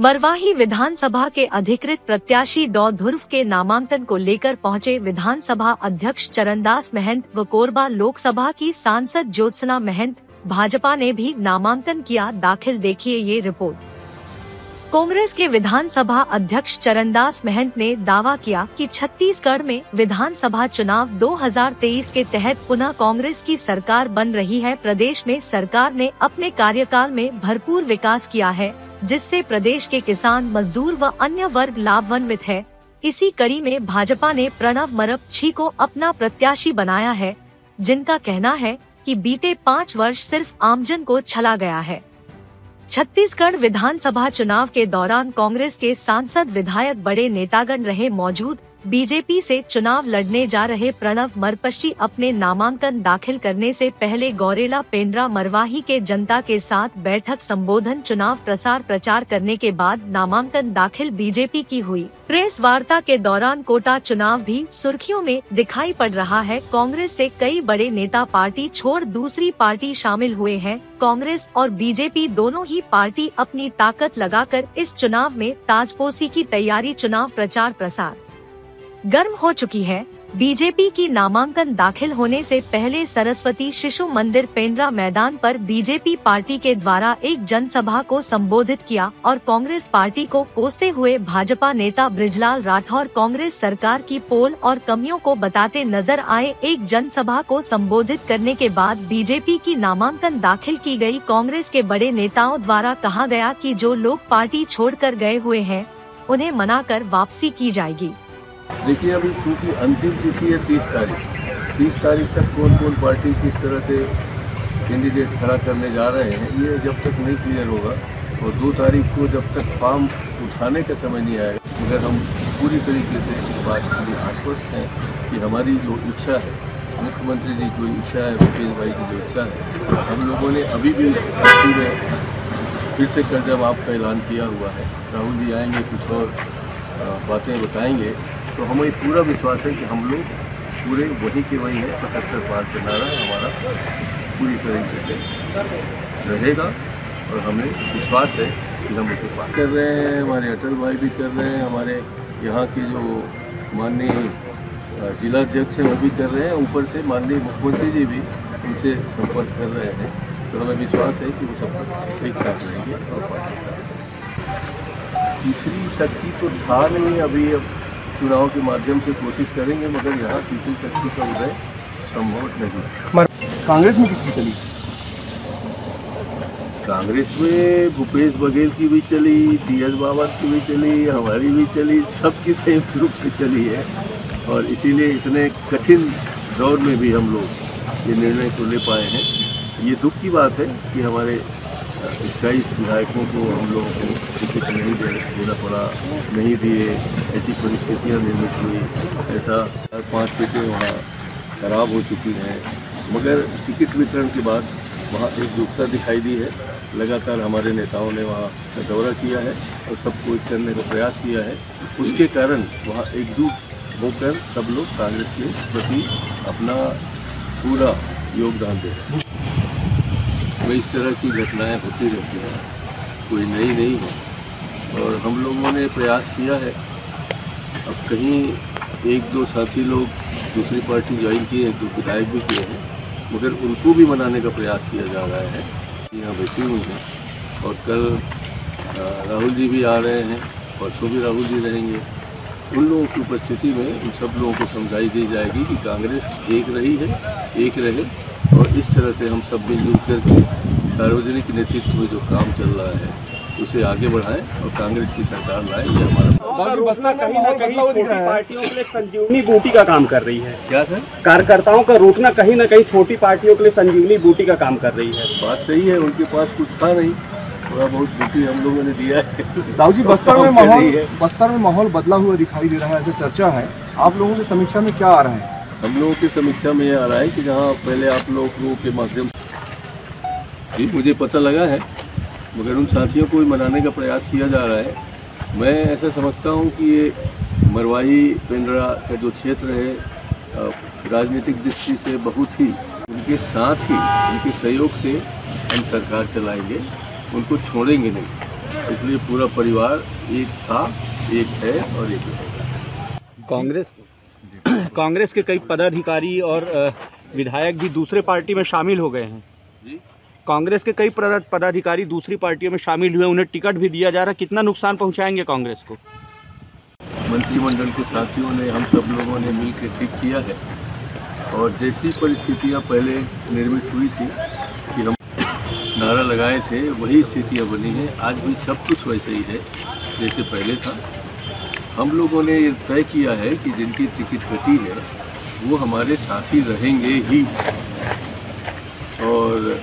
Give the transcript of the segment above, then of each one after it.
मरवाही विधानसभा के अधिकृत प्रत्याशी डॉ ध्रुव के नामांकन को लेकर पहुंचे विधानसभा अध्यक्ष चरणदास महंत व कोरबा लोकसभा की सांसद ज्योत्सना महंत। भाजपा ने भी नामांकन किया दाखिल। देखिए ये रिपोर्ट। कांग्रेस के विधानसभा अध्यक्ष चरणदास महंत ने दावा किया कि छत्तीसगढ़ में विधानसभा चुनाव 2023 के तहत पुनः कांग्रेस की सरकार बन रही है। प्रदेश में सरकार ने अपने कार्यकाल में भरपूर विकास किया है, जिससे प्रदेश के किसान, मजदूर व अन्य वर्ग लाभान्वित है। इसी कड़ी में भाजपा ने प्रणव मरपछी को अपना प्रत्याशी बनाया है, जिनका कहना है कि बीते 5 वर्ष सिर्फ आमजन को छला गया है। छत्तीसगढ़ विधानसभा चुनाव के दौरान कांग्रेस के सांसद, विधायक, बड़े नेतागण रहे मौजूद। बीजेपी से चुनाव लड़ने जा रहे प्रणव मरपछी अपने नामांकन दाखिल करने से पहले गौरेला पेंड्रा मरवाही के जनता के साथ बैठक, संबोधन, चुनाव प्रसार प्रचार करने के बाद नामांकन दाखिल बीजेपी की हुई। प्रेस वार्ता के दौरान कोटा चुनाव भी सुर्खियों में दिखाई पड़ रहा है। कांग्रेस से कई बड़े नेता पार्टी छोड़ दूसरी पार्टी शामिल हुए हैं। कांग्रेस और बीजेपी दोनों ही पार्टी अपनी ताकत लगाकर इस चुनाव में ताजपोशी की तैयारी। चुनाव प्रचार प्रसार गर्म हो चुकी है। बीजेपी की नामांकन दाखिल होने से पहले सरस्वती शिशु मंदिर पेंड्रा मैदान पर बीजेपी पार्टी के द्वारा एक जनसभा को संबोधित किया और कांग्रेस पार्टी को कोसते हुए भाजपा नेता बृजलाल राठौर कांग्रेस सरकार की पोल और कमियों को बताते नजर आए। एक जनसभा को संबोधित करने के बाद बीजेपी की नामांकन दाखिल की गई। कांग्रेस के बड़े नेताओं द्वारा कहा गया कि जो लोग पार्टी छोड़कर गए हुए हैं, उन्हें मनाकर वापसी की जाएगी। देखिए, अभी चूँकि अंतिम तिथि है 30 तारीख तक कौन कौन पार्टी किस तरह से कैंडिडेट खड़ा करने जा रहे हैं, ये जब तक नहीं क्लियर होगा और 2 तारीख को जब तक फॉर्म उठाने का समय नहीं आएगा, मगर हम पूरी तरीके से इस बात के लिए आश्वस्त हैं कि हमारी जो इच्छा है, मुख्यमंत्री जी की इच्छा है, भूपेश भाई की जो इच्छा है, हम लोगों ने अभी भी साथी में फिर से कर्जा माफ का ऐलान किया हुआ है। राहुल जी आएंगे, कुछ और बातें बताएंगे, तो हमें पूरा विश्वास है कि हम लोग पूरे वही के वही है। 75 पार का नारा हमारा पूरी तरीके से रहेगा और हमें विश्वास है कि हम उसे पार कर रहे हैं। हमारे अटल भाई भी कर रहे हैं, हमारे यहाँ के जो माननीय जिलाध्यक्ष हैं वो भी कर रहे हैं, ऊपर से माननीय मुख्यमंत्री जी भी उनसे संपर्क कर रहे हैं। तो हमें विश्वास है कि वो सब एक साथ रहेंगे और पार्टी तीसरी शक्ति तो था नहीं, अभी अब चुनाव के माध्यम से कोशिश करेंगे, मगर यहाँ तीसरी शक्ति का उदय संभव नहीं। कांग्रेस में किसकी चली? कांग्रेस में भूपेश बघेल की भी चली, टी.एस. बावत की भी चली, हमारी भी चली, सबकी संयुक्त रूप से चली है। और इसीलिए इतने कठिन दौर में भी हम लोग ये निर्णय को ले पाए हैं। ये दुख की बात है कि हमारे 21 विधायकों को हम लोगों को टिकट नहीं देना पड़ा, नहीं दिए, ऐसी परिस्थितियाँ निर्मित हुई। ऐसा 5 सीटें वहाँ खराब हो चुकी हैं, मगर टिकट वितरण के बाद वहाँ एकजुटता दिखाई दी है। लगातार हमारे नेताओं ने वहाँ का दौरा किया है और सबको एक करने का प्रयास किया है। उसके कारण वहाँ एकजुट होकर सब लोग कांग्रेस के प्रति अपना पूरा योगदान दे रहे हैं। तो इस तरह की घटनाएं होती रहती हैं, कोई नई नहीं है और हम लोगों ने प्रयास किया है। अब कहीं 1-2 साथी लोग दूसरी पार्टी ज्वाइन किए, 1-2 विधायक भी किए हैं, मगर उनको भी मनाने का प्रयास किया जा रहा है। यहाँ बैठी हुई हैं और कल राहुल जी भी आ रहे हैं, परसों भी राहुल जी रहेंगे। उन लोगों की उपस्थिति में उन सब लोगों को समझाई दी जाएगी कि कांग्रेस एक रही है, एक रहे और इस तरह से हम सब मिलजुल करके सार्वजनिक नेतृत्व में जो काम चल रहा है उसे आगे बढ़ाएं और कांग्रेस की सरकार लाए। ये हमारा बस्तर कहीं ना कहीं छोटी पार्टियों के लिए संजीवनी बूटी का काम कर रही है। क्या सर? कार्यकर्ताओं का रोकना कहीं ना कहीं छोटी पार्टियों के लिए संजीवनी बूटी का काम कर रही है। बात सही है, उनके पास कुछ था नहीं, थोड़ा बहुत बूटी हम लोगों ने दिया है। राहुल जी, बस्तर में माहौल बदला हुआ दिखाई दे रहा है, ऐसे चर्चा है। आप लोगों की समीक्षा में क्या आ रहा है? हम लोगों की समीक्षा में ये आ रहा है कि जहाँ पहले आप लोगों के माध्यम जी मुझे पता लगा है, मगर उन साथियों को भी मनाने का प्रयास किया जा रहा है। मैं ऐसा समझता हूँ कि ये मरवाही पेंड्रा का जो क्षेत्र है राजनीतिक दृष्टि से बहुत ही उनके साथ ही उनके सहयोग से हम सरकार चलाएंगे, उनको छोड़ेंगे नहीं। इसलिए पूरा परिवार एक था, एक है और एक रहेगा। कांग्रेस के कई पदाधिकारी और विधायक भी दूसरे पार्टी में शामिल हो गए हैं जी। कांग्रेस के कई पदाधिकारी दूसरी पार्टियों में शामिल हुए, उन्हें टिकट भी दिया जा रहा है। कितना नुकसान पहुंचाएंगे कांग्रेस को? मंत्रिमंडल के साथियों ने, हम सब लोगों ने मिलकर ठीक किया है और जैसी परिस्थितियां पहले निर्मित हुई थी कि हम नारा लगाए थे, वही स्थितियां बनी हैं। आज भी सब कुछ वैसे ही है जैसे पहले था। हम लोगों ने ये तय किया है कि जिनकी टिकट कटी है वो हमारे साथी रहेंगे ही। और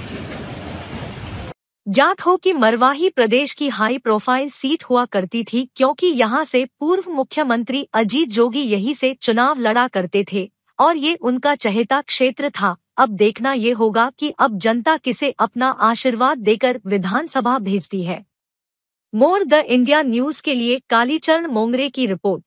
ज्ञात हो कि मरवाही प्रदेश की हाई प्रोफाइल सीट हुआ करती थी, क्योंकि यहां से पूर्व मुख्यमंत्री अजीत जोगी यही से चुनाव लड़ा करते थे और ये उनका चहेता क्षेत्र था। अब देखना ये होगा कि अब जनता किसे अपना आशीर्वाद देकर विधानसभा भेजती है। मोर द इंडिया न्यूज के लिए कालीचरण मोंगरे की रिपोर्ट।